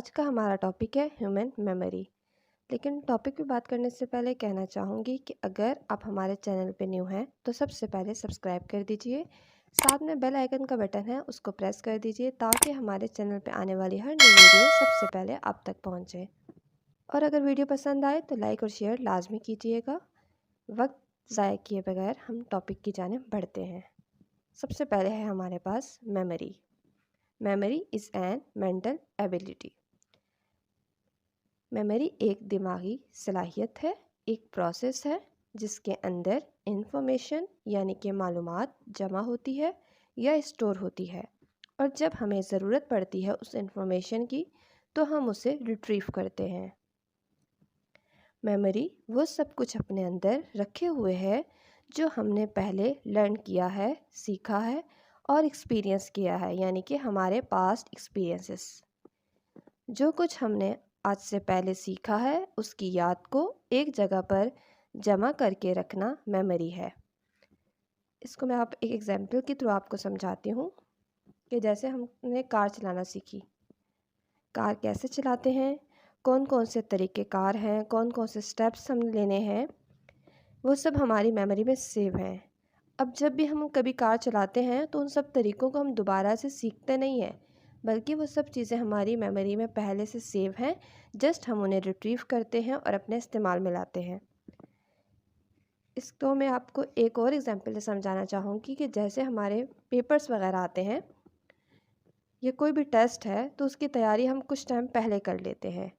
आज का हमारा टॉपिक है ह्यूमन मेमोरी। लेकिन टॉपिक पे बात करने से पहले कहना चाहूँगी कि अगर आप हमारे चैनल पे न्यू हैं तो सबसे पहले सब्सक्राइब कर दीजिए। साथ में बेल आइकन का बटन है, उसको प्रेस कर दीजिए ताकि हमारे चैनल पे आने वाली हर न्यू वीडियो सबसे पहले आप तक पहुँचे। और अगर वीडियो पसंद आए तो लाइक और शेयर लाजमी कीजिएगा। वक्त ज़ाया किए बगैर हम टॉपिक की जानिब बढ़ते हैं। सबसे पहले है हमारे पास memory. Memory is an mental ability. Memory एक दिमागी सलाहियत है, एक प्रोसेस है जिसके अंदर इंफॉर्मेशन यानी कि मालूमात जमा होती है या स्टोर होती है, और जब हमें ज़रूरत पड़ती है उस इंफॉर्मेशन की तो हम उसे रिट्रीव करते हैं। मेमोरी वो सब कुछ अपने अंदर रखे हुए है जो हमने पहले लर्न किया है, सीखा है और एक्सपीरियंस किया है, यानी कि हमारे पास्ट एक्सपीरियंसेस। जो कुछ हमने आज से पहले सीखा है उसकी याद को एक जगह पर जमा करके रखना मेमोरी है। इसको मैं एक एग्जांपल के थ्रू आपको समझाती हूँ कि जैसे हमने कार चलाना सीखी, कार कैसे चलाते हैं, कौन कौन से तरीके कार हैं, कौन कौन से स्टेप्स हम लेने हैं, वो सब हमारी मेमोरी में सेव हैं। अब जब भी हम कभी कार चलाते हैं तो उन सब तरीक़ों को हम दोबारा से सीखते नहीं हैं, बल्कि वो सब चीज़ें हमारी मेमोरी में पहले से सेव हैं। जस्ट हम उन्हें रिट्रीव करते हैं और अपने इस्तेमाल में लाते हैं। इसको मैं आपको एक और एग्जांपल से समझाना चाहूँगी कि जैसे हमारे पेपर्स वगैरह आते हैं या कोई भी टेस्ट है तो उसकी तैयारी हम कुछ टाइम पहले कर लेते हैं,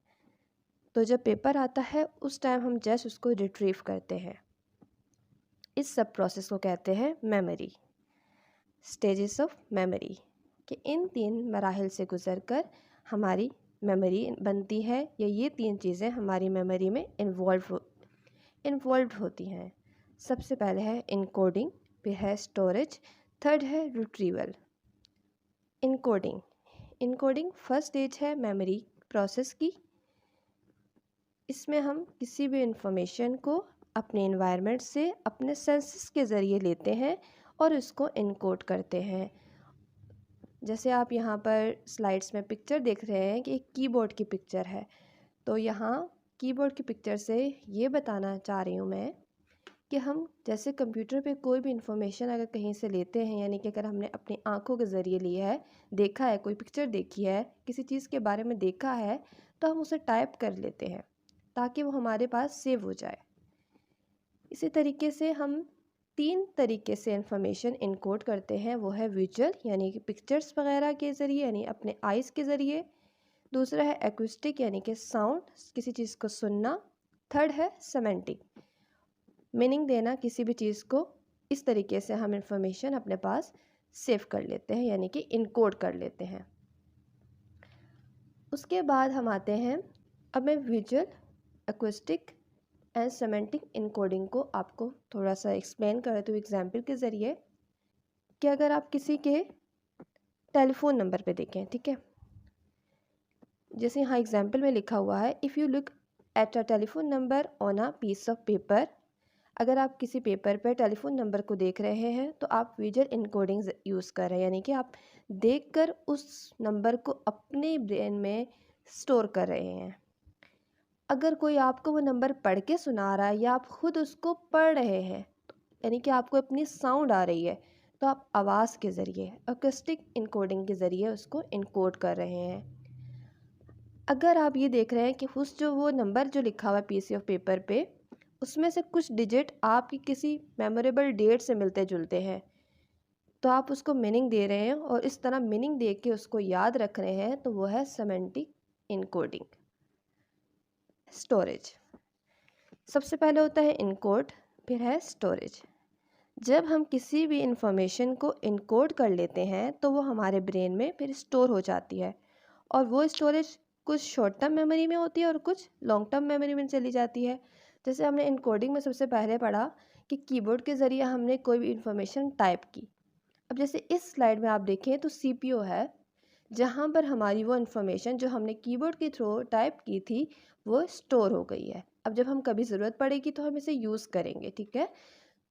तो जब पेपर आता है उस टाइम हम जस्ट उसको रिट्रीव करते हैं। इस सब प्रोसेस को कहते हैं मेमोरी। स्टेजेस ऑफ मेमोरी कि इन 3 मराहिल से गुज़रकर हमारी मेमोरी बनती है, या ये 3 चीज़ें हमारी मेमोरी में इन्वॉल्व होती हैं। सबसे पहले है इनकोडिंग, फिर है स्टोरेज, थर्ड है retrieval. Encoding encoding first stage है मेमोरी प्रोसेस की। इसमें हम किसी भी इंफॉर्मेशन को अपने एनवायरनमेंट से, अपने सेंसेस के ज़रिए लेते हैं और इसको इनकोड करते हैं। जैसे आप यहाँ पर स्लाइड्स में पिक्चर देख रहे हैं कि एक कीबोर्ड की पिक्चर है, तो यहाँ कीबोर्ड की पिक्चर से ये बताना चाह रही हूँ मैं कि हम जैसे कंप्यूटर पे कोई भी इंफॉर्मेशन अगर कहीं से लेते हैं, यानी कि अगर हमने अपनी आंखों के ज़रिए लिया है, देखा है, कोई पिक्चर देखी है, किसी चीज़ के बारे में देखा है, तो हम उसे टाइप कर लेते हैं ताकि वो हमारे पास सेव हो जाए। इसी तरीके से हम 3 तरीके से इंफॉर्मेशन इनकोड करते हैं। वो है विजुअल यानी कि पिक्चर्स वगैरह के ज़रिए, यानी अपने आइज़ के ज़रिए। दूसरा है एक्विस्टिक यानी कि साउंड, किसी चीज़ को सुनना। थर्ड है सेमेंटिक, मीनिंग देना किसी भी चीज़ को। इस तरीके से हम इंफॉर्मेशन अपने पास सेव कर लेते हैं, यानी कि इनकोड कर लेते हैं। उसके बाद हम आते हैं, अब मैं विजुअल, एक्विस्टिक एंड सेमेंटिक इनकोडिंग को आपको थोड़ा सा एक्सप्लेन कर देती हूँ एग्जाम्पल के ज़रिए। कि अगर आप किसी के टेलीफोन नंबर पे देखें, ठीक है, जैसे यहाँ एग्जाम्पल में लिखा हुआ है, if you look at a telephone number on a piece of paper. अगर आप किसी पेपर पर टेलीफोन नंबर को देख रहे हैं तो आप विजुअल इनकोडिंग यूज़ कर रहे हैं, यानी कि आप देखकर उस नंबर को अपने ब्रेन में स्टोर कर रहे हैं। अगर कोई आपको वो नंबर पढ़ के सुना रहा है या आप खुद उसको पढ़ रहे हैं, यानी कि आपको अपनी साउंड आ रही है, तो आप आवाज़ के ज़रिए अकॉस्टिक इनकोडिंग के ज़रिए उसको इनकोड कर रहे हैं। अगर आप ये देख रहे हैं कि उस जो वो नंबर जो लिखा हुआ है पीस ऑफ पेपर पे, उसमें से कुछ डिजिट आपकी किसी मेमोरेबल डेट से मिलते जुलते हैं, तो आप उसको मीनिंग दे रहे हैं और इस तरह मीनिंग दे के उसको याद रख रहे हैं, तो वो है सेमेंटिक इनकोडिंग। स्टोरेज, सबसे पहले होता है इनकोड, फिर है स्टोरेज। जब हम किसी भी इंफॉर्मेशन को इनकोड कर लेते हैं तो वो हमारे ब्रेन में फिर स्टोर हो जाती है, और वो स्टोरेज कुछ शॉर्ट टर्म मेमोरी में होती है और कुछ लॉन्ग टर्म मेमोरी में चली जाती है। जैसे हमने इनकोडिंग में सबसे पहले पढ़ा कि कीबोर्ड के ज़रिए हमने कोई भी इंफॉर्मेशन टाइप की। अब जैसे इस स्लाइड में आप देखें तो सीपीयू है, जहाँ पर हमारी वो इन्फॉर्मेशन जो हमने कीबोर्ड के थ्रू टाइप की थी वो स्टोर हो गई है। अब जब हम कभी ज़रूरत पड़ेगी तो हम इसे यूज़ करेंगे, ठीक है।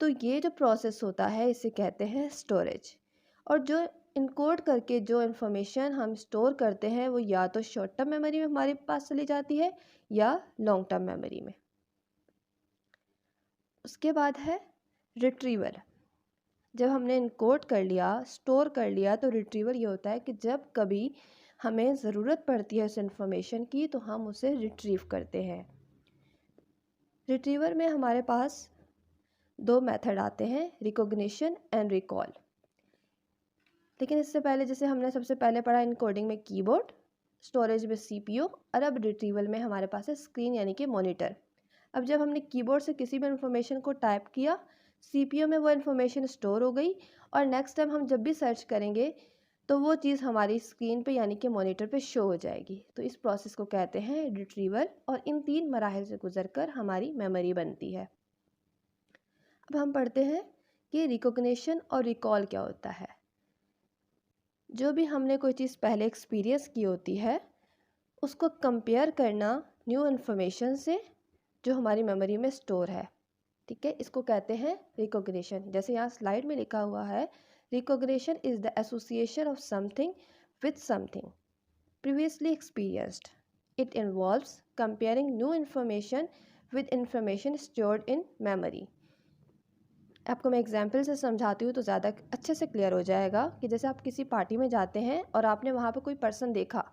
तो ये जो प्रोसेस होता है इसे कहते हैं स्टोरेज। और जो इनकोड करके जो इन्फॉर्मेशन हम स्टोर करते हैं वो या तो शॉर्ट टर्म मेमोरी में हमारे पास चली जाती है या लॉन्ग टर्म मेमोरी में। उसके बाद है रिट्रीवल। जब हमने इनकोड कर लिया, स्टोर कर लिया, तो रिट्रीवल ये होता है कि जब कभी हमें ज़रूरत पड़ती है उस इन्फॉर्मेशन की तो हम उसे रिट्रीव करते हैं। रिट्रीवर में हमारे पास दो मेथड आते हैं, रिकॉग्निशन एंड रिकॉल। लेकिन इससे पहले जैसे हमने सबसे पहले पढ़ा इनकोडिंग में कीबोर्ड, स्टोरेज में सीपीयू, और अब रिट्रीवल में हमारे पास है स्क्रीन यानी कि मॉनिटर। अब जब हमने कीबोर्ड से किसी भी इन्फॉर्मेशन को टाइप किया, सीपीयू में वो इन्फॉर्मेशन स्टोर हो गई, और नेक्स्ट टाइम हम जब भी सर्च करेंगे तो वो चीज़ हमारी स्क्रीन पे यानी कि मॉनिटर पे शो हो जाएगी। तो इस प्रोसेस को कहते हैं रिट्रीवल, और इन 3 मराहिल से गुजरकर हमारी मेमोरी बनती है। अब हम पढ़ते हैं कि रिकॉग्निशन और रिकॉल क्या होता है। जो भी हमने कोई चीज़ पहले एक्सपीरियंस की होती है उसको कंपेयर करना न्यू इन्फॉर्मेशन से जो हमारी मेमोरी में स्टोर है, ठीक है, इसको कहते हैं रिकॉग्निशन। जैसे यहाँ स्लाइड में लिखा हुआ है, recognition is the association of something with something previously experienced. It involves comparing new information with information stored in memory. आपको मैं एग्जाम्पल से समझाती हूँ तो ज़्यादा अच्छे से क्लियर हो जाएगा कि जैसे आप किसी पार्टी में जाते हैं और आपने वहाँ पर कोई पर्सन देखा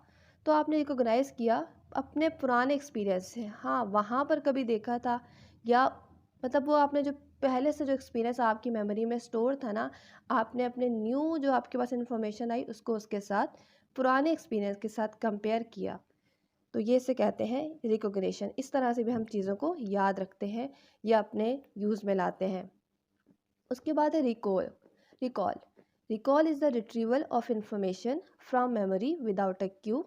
तो आपने रिकॉग्नाइज़ किया अपने पुराने एक्सपीरियंस से, हाँ वहाँ पर कभी देखा था, या मतलब वो आपने जो पहले से जो एक्सपीरियंस आपकी मेमोरी में स्टोर था ना, आपने अपने न्यू जो आपके पास इन्फॉर्मेशन आई उसको उसके साथ पुराने एक्सपीरियंस के साथ कंपेयर किया, तो ये इसे कहते हैं रिकॉग्निशन। इस तरह से भी हम चीज़ों को याद रखते हैं या अपने यूज़ में लाते हैं। उसके बाद है recall. Recall recall is the retrieval of information from memory without a Q,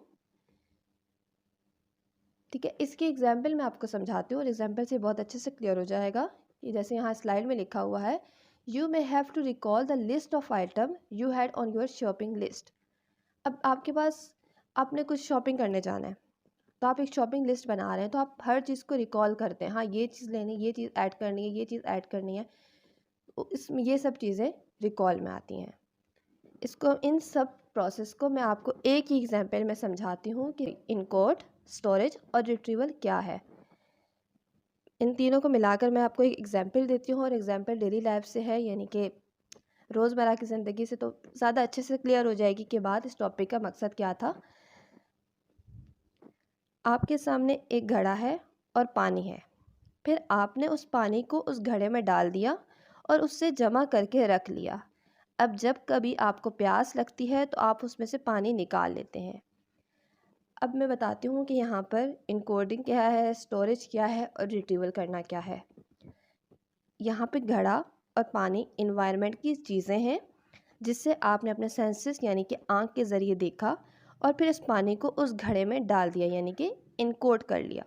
ठीक है। इसके एग्जाम्पल मैं आपको समझाती हूँ और एग्जाम्पल से बहुत अच्छे से क्लियर हो जाएगा कि जैसे यहाँ स्लाइड में लिखा हुआ है, you may have to recall the list of item you had on your shopping list. अब आपके पास आपने कुछ शॉपिंग करने जाना है तो आप एक शॉपिंग लिस्ट बना रहे हैं, तो आप हर चीज़ को रिकॉल करते हैं, हाँ ये चीज़ लेनी, ये चीज़ ऐड करनी है, ये चीज़ ऐड करनी है, इसमें ये सब चीज़ें रिकॉल में आती हैं। इसको इन सब प्रोसेस को मैं आपको एक ही एग्जांपल में समझाती हूँ कि इनकोड, स्टोरेज और रिट्रीवल क्या है। इन तीनों को मिलाकर मैं आपको एक एग्जांपल देती हूँ और एग्जांपल डेली लाइफ से है, यानी कि रोज़मर्रा की ज़िंदगी से, तो ज़्यादा अच्छे से क्लियर हो जाएगी कि बाद इस टॉपिक का मकसद क्या था। आपके सामने एक घड़ा है और पानी है, फिर आपने उस पानी को उस घड़े में डाल दिया और उससे जमा करके रख लिया। अब जब कभी आपको प्यास लगती है तो आप उसमें से पानी निकाल लेते हैं। अब मैं बताती हूँ कि यहाँ पर इनकोडिंग क्या है, स्टोरेज क्या है और रिट्रीवल करना क्या है। यहाँ पे घड़ा और पानी इन्वायरमेंट की चीज़ें हैं जिससे आपने अपने सेंसेस यानी कि आँख के ज़रिए देखा और फिर इस पानी को उस घड़े में डाल दिया यानी कि इनकोड कर लिया,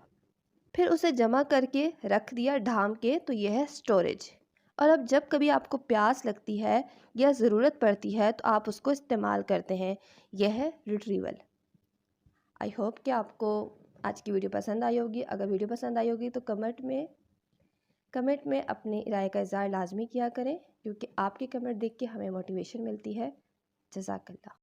फिर उसे जमा करके रख दिया ढाम के, तो यह है स्टोरेज। और अब जब कभी आपको प्यास लगती है या ज़रूरत पड़ती है तो आप उसको इस्तेमाल करते हैं, यह है रिट्रीवल। आई होप कि आपको आज की वीडियो पसंद आई होगी। अगर वीडियो पसंद आई होगी तो कमेंट में अपनी राय का इज़हार लाजमी किया करें, क्योंकि आपकी कमेंट देख के हमें मोटिवेशन मिलती है। जज़ाकल्लाह।